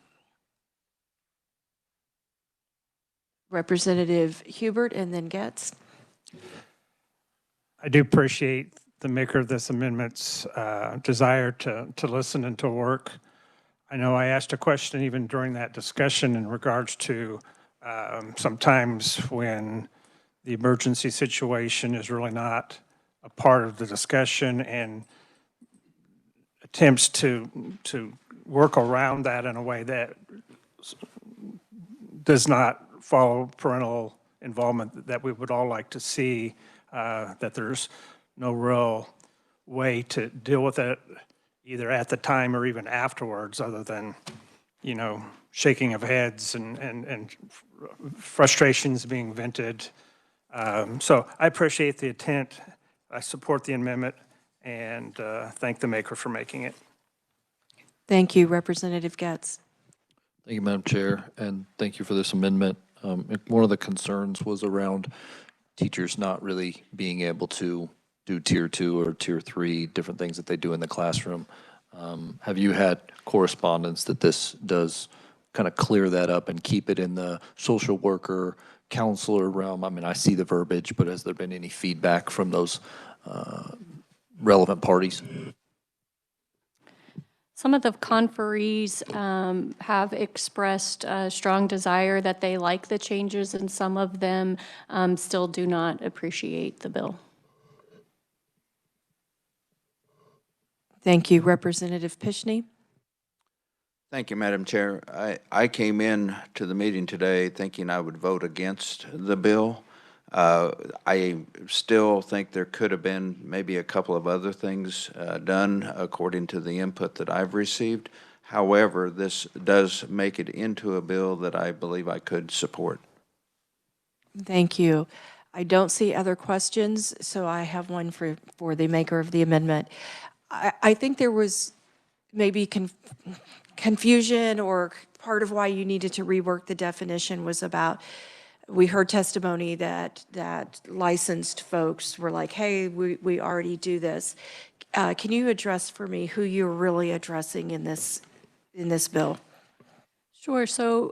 Representative Hubert and then Getz. I do appreciate the maker of this amendment's desire to listen and to work. I know I asked a question even during that discussion in regards to sometimes when the emergency situation is really not a part of the discussion, and attempts to work around that in a way that does not follow parental involvement that we would all like to see, that there's no real way to deal with it either at the time or even afterwards, other than, you know, shaking of heads and frustrations being vented. So I appreciate the intent. I support the amendment and thank the maker for making it. Thank you, Representative Getz. Thank you, Madam Chair, and thank you for this amendment. One of the concerns was around teachers not really being able to do Tier 2 or Tier 3, different things that they do in the classroom. Have you had correspondence that this does kind of clear that up and keep it in the social worker, counselor realm? I mean, I see the verbiage, but has there been any feedback from those relevant parties? Some of the conferees have expressed a strong desire that they like the changes, and some of them still do not appreciate the bill. Thank you, Representative Pishney. Thank you, Madam Chair. I came in to the meeting today thinking I would vote against the bill. I still think there could have been maybe a couple of other things done according to the input that I've received. However, this does make it into a bill that I believe I could support. Thank you. I don't see other questions, so I have one for the maker of the amendment. I think there was maybe confusion, or part of why you needed to rework the definition was about, we heard testimony that licensed folks were like, hey, we already do this. Can you address for me who you're really addressing in this bill? Sure. So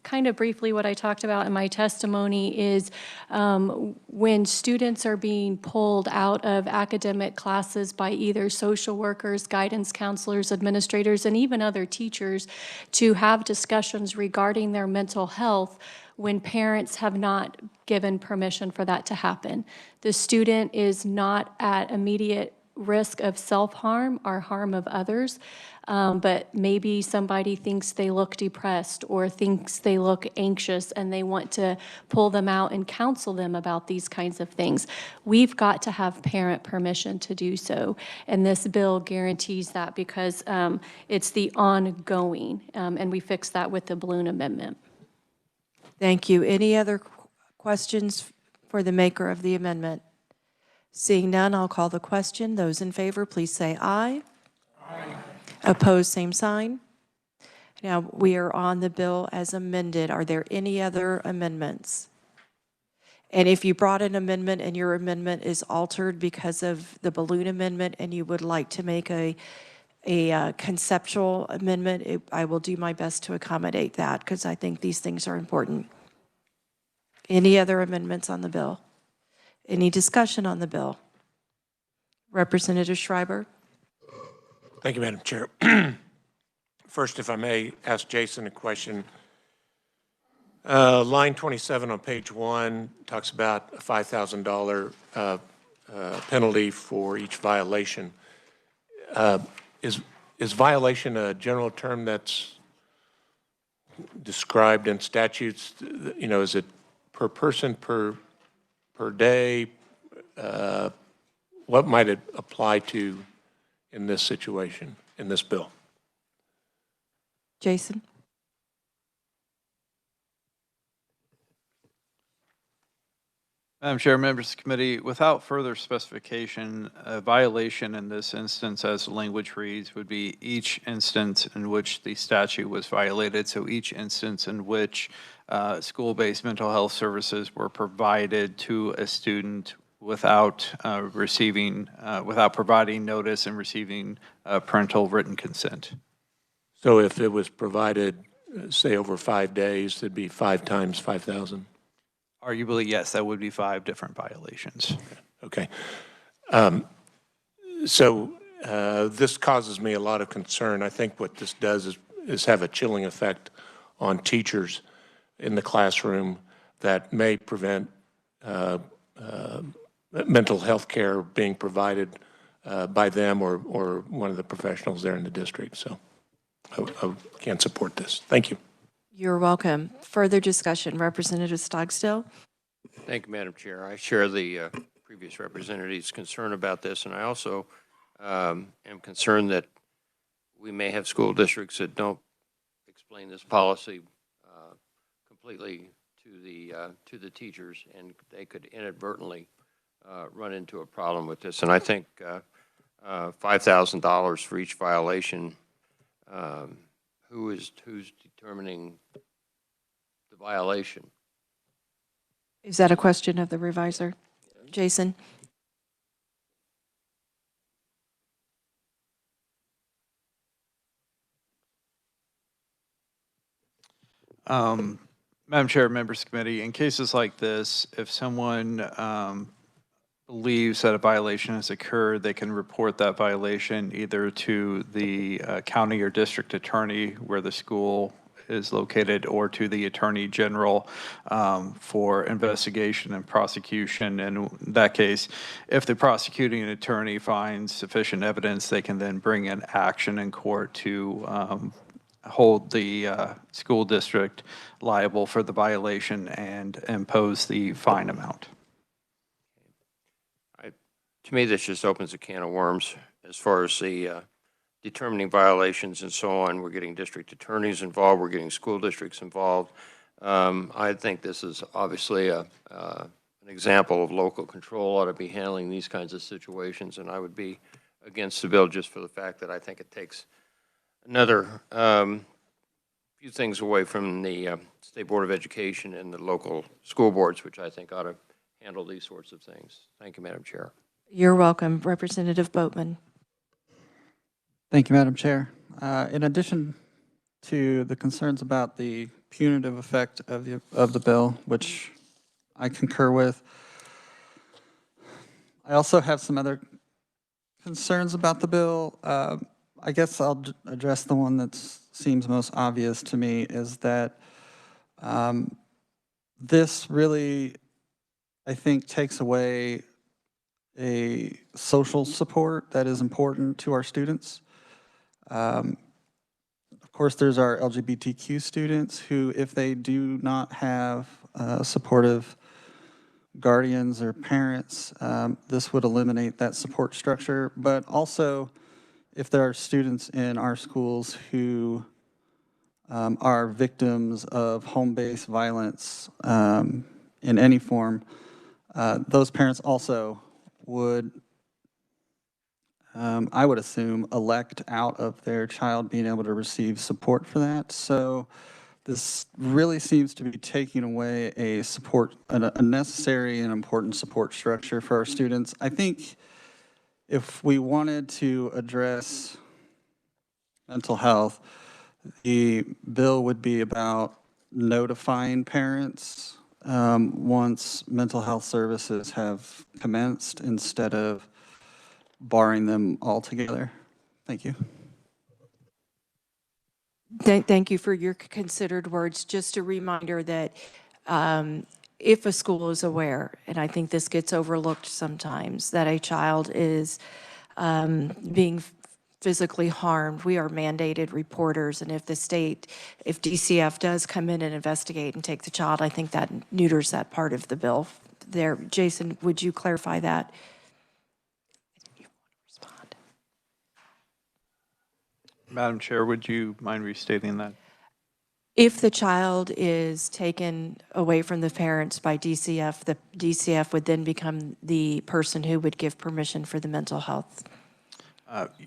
kind of briefly, what I talked about in my testimony is when students are being pulled out of academic classes by either social workers, guidance counselors, administrators, and even other teachers to have discussions regarding their mental health when parents have not given permission for that to happen. The student is not at immediate risk of self-harm or harm of others, but maybe somebody thinks they look depressed or thinks they look anxious and they want to pull them out and counsel them about these kinds of things. We've got to have parent permission to do so, and this bill guarantees that because it's the ongoing, and we fixed that with the Balloon Amendment. Thank you. Any other questions for the maker of the amendment? Seeing none, I'll call the question. Those in favor, please say aye. Aye. Opposed, same sign. Now, we are on the bill as amended. Are there any other amendments? And if you brought an amendment and your amendment is altered because of the balloon amendment and you would like to make a conceptual amendment, I will do my best to accommodate that because I think these things are important. Any other amendments on the bill? Any discussion on the bill? Representative Schreiber? Thank you, Madam Chair. First, if I may ask Jason a question. Line 27 on page 1 talks about a $5,000 penalty for each violation. Is violation a general term that's described in statutes? You know, is it per person, per day? What might it apply to in this situation, in this bill? Jason? Madam Chair, members of the committee, without further specification, a violation in this instance, as the language reads, would be each instance in which the statute was violated. So each instance in which school-based mental health services were provided to a student without without providing notice and receiving parental written consent. So if it was provided, say, over 5 days, it'd be 5 times 5,000? Arguably, yes, that would be 5 different violations. Okay. So this causes me a lot of concern. I think what this does is have a chilling effect on teachers in the classroom that may prevent mental health care being provided by them or one of the professionals there in the district. So I can't support this. Thank you. You're welcome. Further discussion, Representative Stogsdill? Thank you, Madam Chair. I share the previous representative's concern about this, and I also am concerned that we may have school districts that don't explain this policy completely to the teachers, and they could inadvertently run into a problem with this. And I think $5,000 for each violation. Who's determining the violation? Is that a question of the revisor? Jason? Madam Chair, members of the committee, in cases like this, if someone believes that a violation has occurred, they can report that violation either to the county or district attorney where the school is located, or to the Attorney General for investigation and prosecution. And in that case, if the prosecuting attorney finds sufficient evidence, they can then bring an action in court to hold the school district liable for the violation and impose the fine amount. To me, this just opens a can of worms as far as the determining violations and so on. We're getting district attorneys involved. We're getting school districts involved. I think this is obviously an example of local control ought to be handling these kinds of situations, and I would be against the bill just for the fact that I think it takes another few things away from the State Board of Education and the local school boards, which I think ought to handle these sorts of things. Thank you, Madam Chair. You're welcome. Representative Boatman? Thank you, Madam Chair. In addition to the concerns about the punitive effect of the bill, which I concur with, I also have some other concerns about the bill. I guess I'll address the one that seems most obvious to me, is that this really, I think, takes away a social support that is important to our students. Of course, there's our LGBTQ students who, if they do not have supportive guardians or parents, this would eliminate that support structure. But also, if there are students in our schools who are victims of home-based violence in any form, those parents also would, I would assume, elect out of their child being able to receive support for that. So this really seems to be taking away a necessary and important support structure for our students. I think if we wanted to address mental health, the bill would be about notifying parents once mental health services have commenced instead of barring them altogether. Thank you. Thank you for your considered words. Just a reminder that if a school is aware, and I think this gets overlooked sometimes, that a child is being physically harmed, we are mandated reporters. And if the state, if DCF does come in and investigate and take the child, I think that neuters that part of the bill there. Jason, would you clarify that? Madam Chair, would you mind restating that? If the child is taken away from the parents by DCF, the DCF would then become the person who would give permission for the mental health.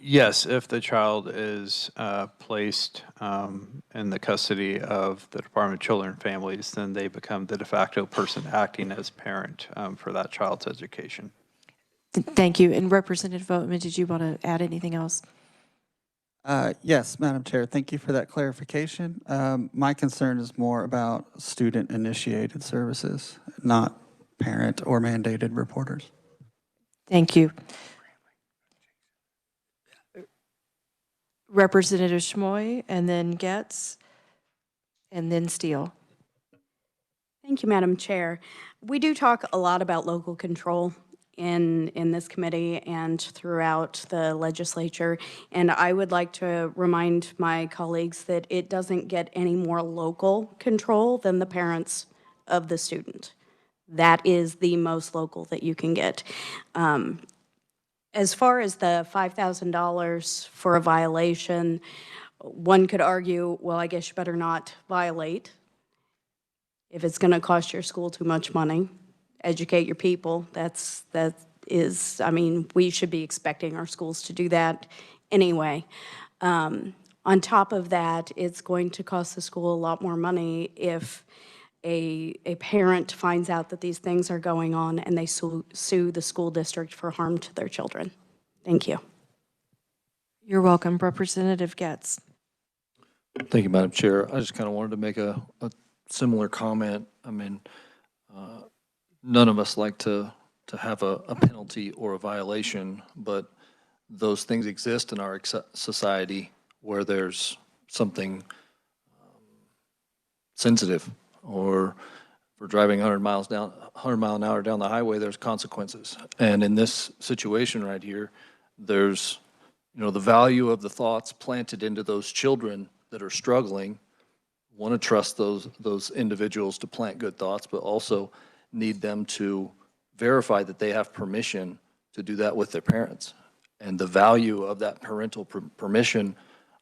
Yes, if the child is placed in the custody of the Department of Children and Families, then they become the de facto person acting as parent for that child's education. Thank you. And Representative Voigtman, did you want to add anything else? Yes, Madam Chair, thank you for that clarification. My concern is more about student-initiated services, not parent or mandated reporters. Thank you. Representative Schmoy, and then Getz, and then Steele. Thank you, Madam Chair. We do talk a lot about local control in this committee and throughout the legislature, and I would like to remind my colleagues that it doesn't get any more local control than the parents of the student. That is the most local that you can get. As far as the $5,000 for a violation, one could argue, well, I guess you better not violate if it's going to cost your school too much money. Educate your people. That is, I mean, we should be expecting our schools to do that anyway. On top of that, it's going to cost the school a lot more money if a parent finds out that these things are going on and they sue the school district for harm to their children. Thank you. You're welcome. Representative Getz. Thank you, Madam Chair. I just kind of wanted to make a similar comment. I mean, none of us like to have a penalty or a violation, but those things exist in our society where there's something sensitive, or for driving 100 mile an hour down the highway, there's consequences. And in this situation right here, there's, the value of the thoughts planted into those children that are struggling. Want to trust those individuals to plant good thoughts, but also need them to verify that they have permission to do that with their parents. And the value of that parental permission,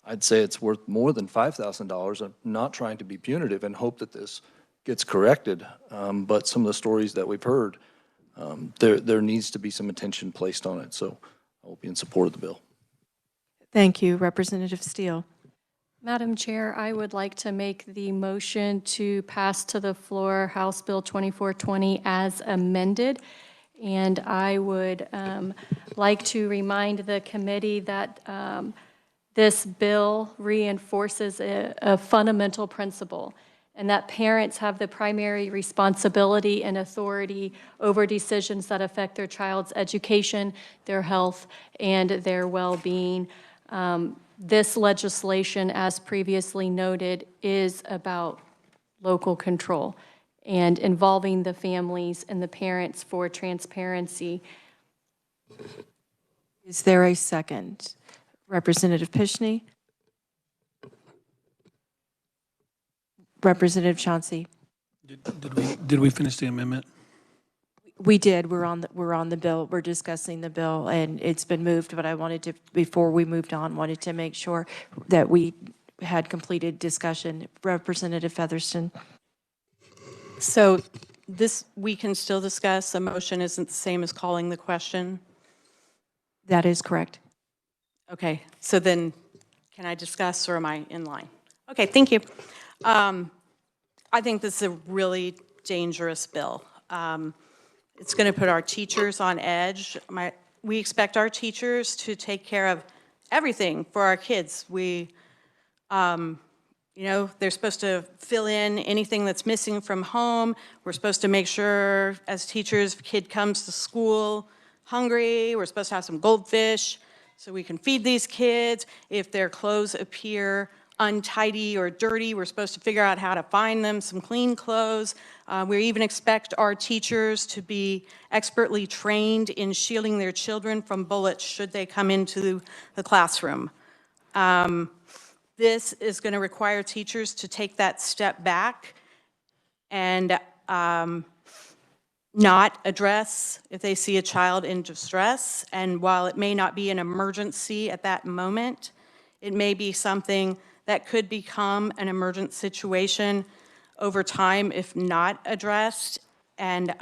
I'd say it's worth more than $5,000. I'm not trying to be punitive and hope that this gets corrected, but some of the stories that we've heard, there needs to be some attention placed on it. So I will be in support of the bill. Thank you. Representative Steele. Madam Chair, I would like to make the motion to pass to the floor House Bill 2420 as amended. And I would like to remind the committee that this bill reinforces a fundamental principle, and that parents have the primary responsibility and authority over decisions that affect their child's education, their health, and their well-being. This legislation, as previously noted, is about local control and involving the families and the parents for transparency. Is there a second? Representative Pishney? Representative Chauncey? Did we finish the amendment? We did. We're on the bill. We're discussing the bill, and it's been moved, but I wanted to, before we moved on, wanted to make sure that we had completed discussion. Representative Featherston? So this, we can still discuss. A motion isn't the same as calling the question? That is correct. Okay, so then can I discuss, or am I in line? Okay, thank you. I think this is a really dangerous bill. It's going to put our teachers on edge. We expect our teachers to take care of everything for our kids. You know, they're supposed to fill in anything that's missing from home. We're supposed to make sure, as teachers, if a kid comes to school hungry, we're supposed to have some goldfish so we can feed these kids. If their clothes appear untidy or dirty, we're supposed to figure out how to find them some clean clothes. We even expect our teachers to be expertly trained in shielding their children from bullets should they come into the classroom. This is going to require teachers to take that step back and not address if they see a child in distress. And while it may not be an emergency at that moment, it may be something that could become an emergent situation over time if not addressed. And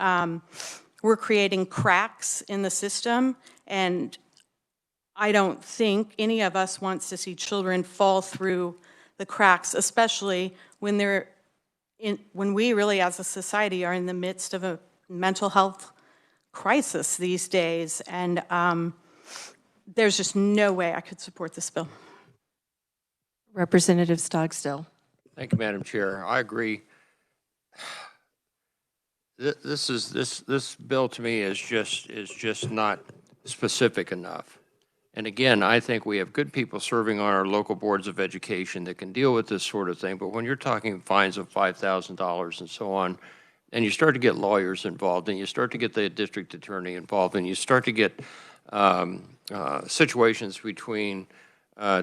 we're creating cracks in the system, and I don't think any of us wants to see children fall through the cracks, especially when when we really as a society are in the midst of a mental health crisis these days. And there's just no way I could support this bill. Representative Stogsdill. Thank you, Madam Chair. I agree. This bill to me is just not specific enough. And again, I think we have good people serving on our local boards of education that can deal with this sort of thing. But when you're talking fines of $5,000 and so on, and you start to get lawyers involved, and you start to get the district attorney involved, and you start to get situations between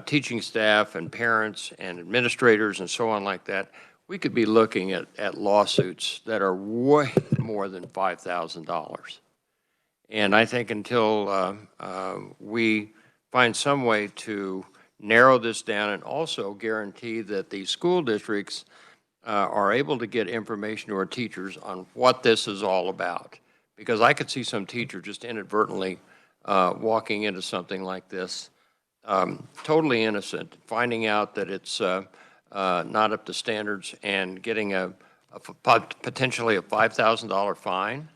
teaching staff and parents and administrators and so on like that, we could be looking at lawsuits that are way more than $5,000. And I think until we find some way to narrow this down and also guarantee that the school districts are able to get information to our teachers on what this is all about. Because I could see some teacher just inadvertently walking into something like this, totally innocent, finding out that it's not up to standards and getting potentially a $5,000 fine.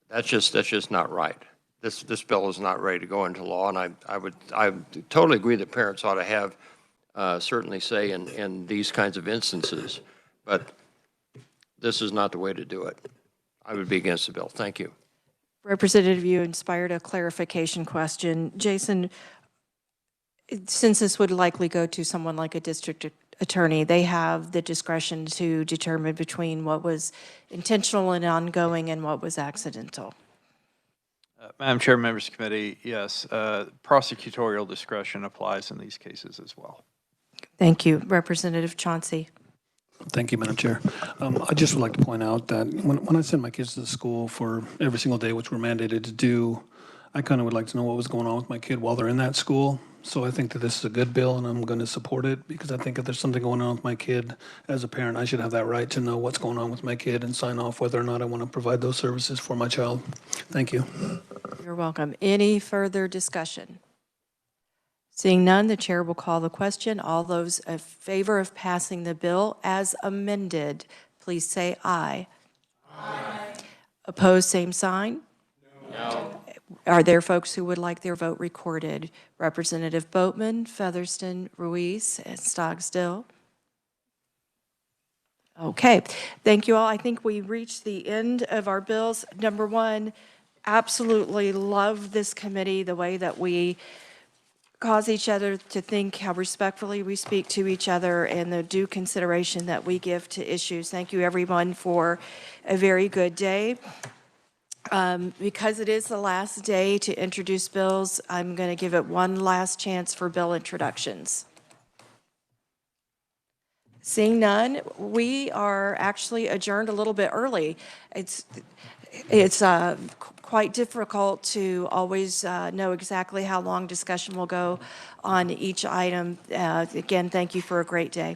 That's just not right. This bill is not ready to go into law, and I totally agree that parents ought to have certainly say in these kinds of instances, but this is not the way to do it. I would be against the bill. Thank you. Representative, you inspired a clarification question. Jason, since this would likely go to someone like a district attorney, they have the discretion to determine between what was intentional and ongoing and what was accidental. Madam Chair, members of the committee, yes, prosecutorial discretion applies in these cases as well. Thank you. Representative Chauncey. Thank you, Madam Chair. I just would like to point out that when I send my kids to school for every single day, which we're mandated to do, I kind of would like to know what was going on with my kid while they're in that school. So I think that this is a good bill, and I'm going to support it because I think if there's something going on with my kid, as a parent, I should have that right to know what's going on with my kid and sign off whether or not I want to provide those services for my child. Thank you. You're welcome. Any further discussion? Seeing none, the chair will call the question. All those in favor of passing the bill as amended, please say aye. Aye. Opposed, same sign? No. Are there folks who would like their vote recorded? Representative Boatman, Featherston, Ruiz, and Stogsdill. Okay, thank you all. I think we reached the end of our bills. Number one, absolutely love this committee, the way that we cause each other to think, how respectfully we speak to each other, and the due consideration that we give to issues. Thank you, everyone, for a very good day. Because it is the last day to introduce bills, I'm going to give it one last chance for bill introductions. Seeing none, we are actually adjourned a little bit early. It's quite difficult to always know exactly how long discussion will go on each item. Again, thank you for a great day.